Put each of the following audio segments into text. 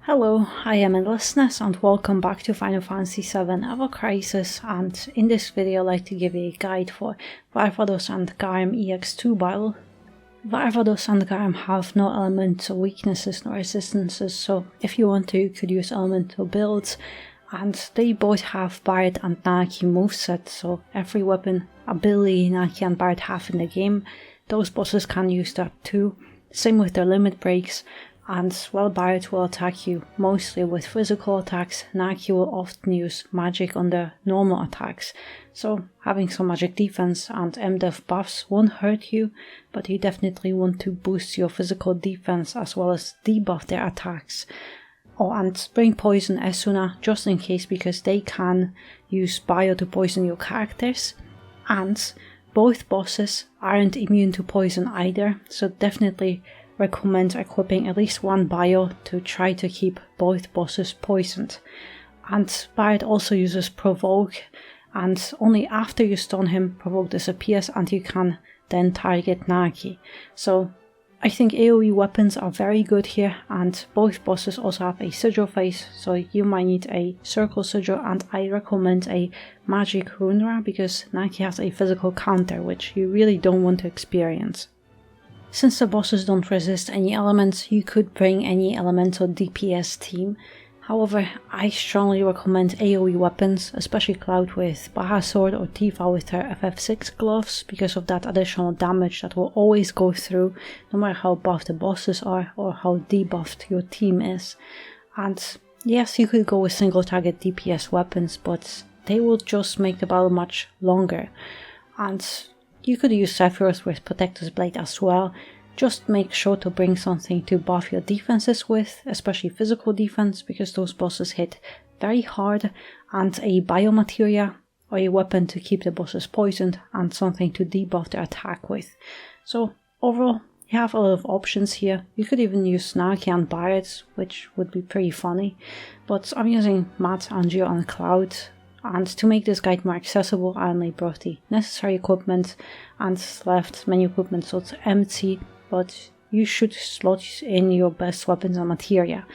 Hello, I am Loveless and welcome back to Final Fantasy VII Ever Crisis, and in this video I'd like to give you a guide for Varvados and Garm EX2 battle. Varvados and Garm have no elemental weaknesses nor resistances, so if you want to you could use elemental builds, and they both have Barret and Naki moveset, so every weapon ability Naki and Barret have in the game, those bosses can use that too. Same with their limit breaks. And while Barret will attack you mostly with physical attacks, Naki will often use magic on their normal attacks. So having some magic defense and MDef buffs won't hurt you, but you definitely want to boost your physical defense as well as debuff their attacks. Oh, and bring poison Esuna just in case, because they can use bio to poison your characters. And both bosses aren't immune to poison either, so definitely recommend equipping at least one bio to try to keep both bosses poisoned. And Barret also uses provoke, and only after you stun him provoke disappears and you can then target Naki. So I think AoE weapons are very good here, and both bosses also have a sigil phase, so you might need a circle sigil, and I recommend a magic runera because Naki has a physical counter which you really don't want to experience. Since the bosses don't resist any elements, you could bring any elemental DPS team. However, I strongly recommend AoE weapons, especially Cloud with Baja Sword or Tifa with her FF6 gloves, because of that additional damage that will always go through, no matter how buffed the bosses are or how debuffed your team is. And yes, you could go with single target DPS weapons, but they will just make the battle much longer. And you could use Sephiroth with Protector's Blade as well. Just make sure to bring something to buff your defenses with, especially physical defense, because those bosses hit very hard, and a biomateria or a weapon to keep the bosses poisoned, and something to debuff their attack with. So overall, you have a lot of options here. You could even use Naki and Barret, which would be pretty funny, but I'm using Matt, Angio and Cloud. And to make this guide more accessible, I only brought the necessary equipment and left many equipment slots empty, but you should slot in your best weapons and materia.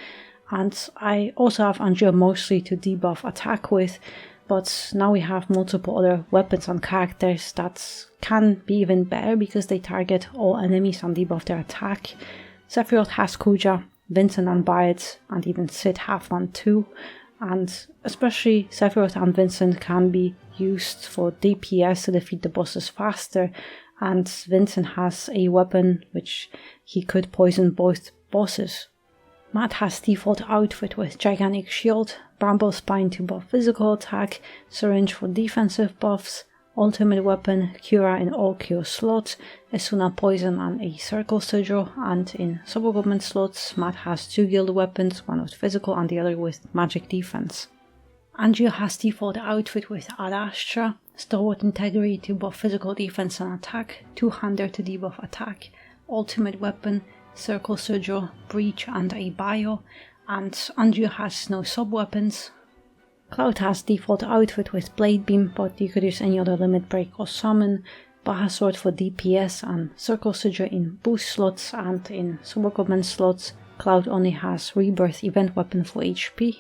And I also have Angio mostly to debuff attack with, but now we have multiple other weapons and characters that can be even better because they target all enemies and debuff their attack. Sephiroth has Kuja, Vincent and Barret, and even Sid have one too. And especially Sephiroth and Vincent can be used for DPS to defeat the bosses faster, and Vincent has a weapon which he could poison both bosses. Matt has default outfit with Gigantic Shield, Bramble Spine to buff physical attack, Syringe for defensive buffs, Ultimate Weapon, Cura in all cure slots, Esuna Poison and a Circle Sigil, and in sub-equipment slots Matt has two guild weapons, one with physical and the other with magic defense. Angio has default outfit with Ad Astra, Stalwart Integrity to buff physical defense and attack, Two-Hander to debuff attack, Ultimate Weapon, Circle Sigil, Breach and a bio, and Angio has no sub-weapons. Cloud has default outfit with Blade Beam, but you could use any other limit break or summon, Baja Sword for DPS and Circle Sigil in boost slots, and in sub-equipment slots Cloud only has Rebirth event weapon for HP.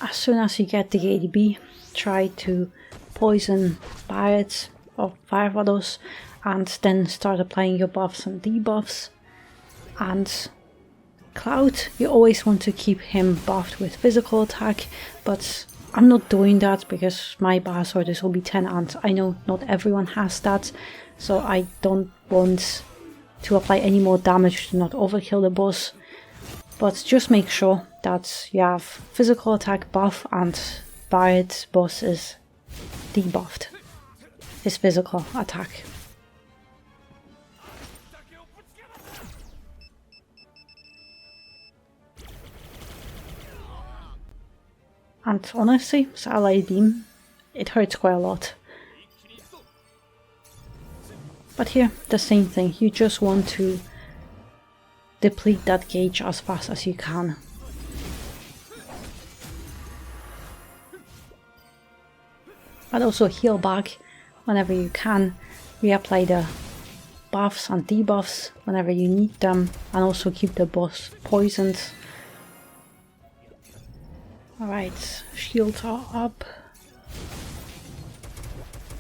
As soon as you get the ADB, try to poison Barret or Varvados, and then start applying your buffs and debuffs. And Cloud, you always want to keep him buffed with physical attack, but I'm not doing that because my Baja Sword is OB10 and I know not everyone has that, so I don't want to apply any more damage to not overkill the boss. But just make sure that you have physical attack buff and Barret's boss is debuffed, his physical attack. And honestly, Starlight Beam, it hurts quite a lot. But here, the same thing, you just want to deplete that gauge as fast as you can. but also heal back whenever you can, reapply the buffs and debuffs whenever you need them, and also keep the boss poisoned. Alright, shields are up.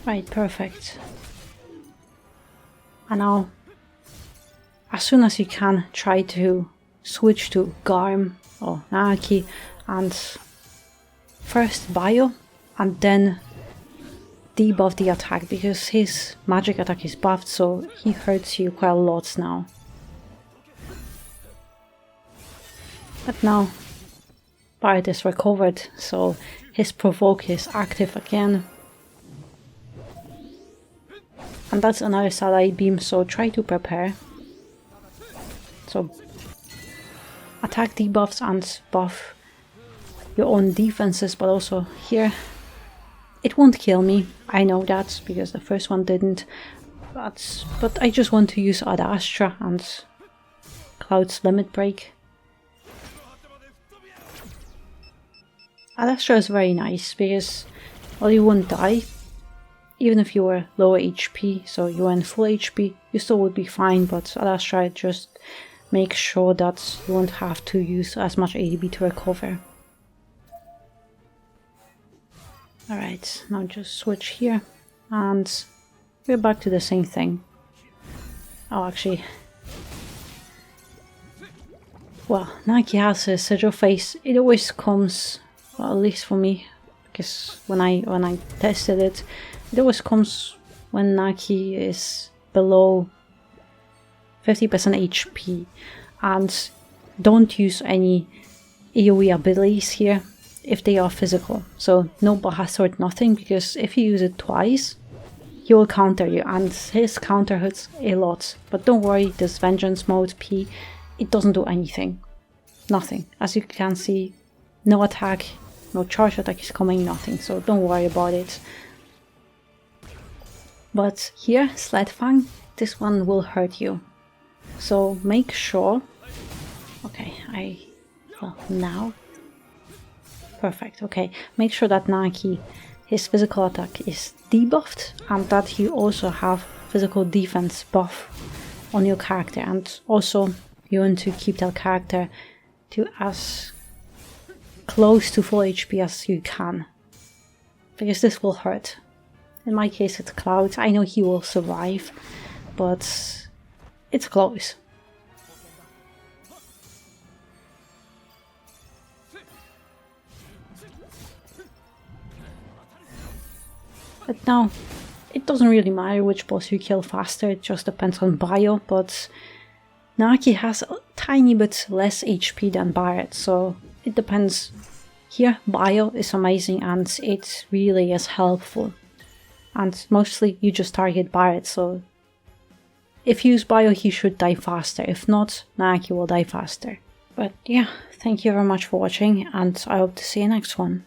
Right, perfect. And now, as soon as you can, try to switch to Garm or Naki, and first bio and then debuff the attack, because his magic attack is buffed, so he hurts you quite a lot now. But now Barret is recovered, so his provoke is active again. And that's another satellite beam, so try to prepare. So attack debuffs and buff your own defenses, but also here it won't kill me. I know that because the first one didn't, but I just want to use Ad Astra and Cloud's Limit Break. Ad Astra is very nice because, well, you won't die. Even if you were lower HP, so you were in full HP, you still would be fine, but Ad Astra just makes sure that you won't have to use as much ADB to recover. Alright, now just switch here, and we're back to the same thing. Oh, actually, well, Naki has a sigil face. It always comes, well, at least for me, because when I tested it, it always comes when Naki is below 50% HP, and don't use any AoE abilities here if they are physical. So no Bahasword, nothing, because if you use it twice, he will counter you, and his counter hurts a lot. But don't worry, this Vengeance mode P, it doesn't do anything. Nothing. As you can see, no attack, no charge attack is coming, nothing, so don't worry about it. But here, Sledfang, this one will hurt you. So make sure... Okay, well, now... Perfect, okay. Make sure that Naki, his physical attack is debuffed, and that you also have physical defense buff on your character. And also, you want to keep that character to as close to full HP as you can, because this will hurt. In my case it's Cloud. I know he will survive, but it's close. But now, it doesn't really matter which boss you kill faster, it just depends on bio, but Naki has a tiny bit less HP than Barret, so it depends. Here, bio is amazing and it really is helpful. And mostly you just target Barret, so if you use bio he should die faster, if not, Naki will die faster. But yeah, thank you very much for watching, and I hope to see you next one.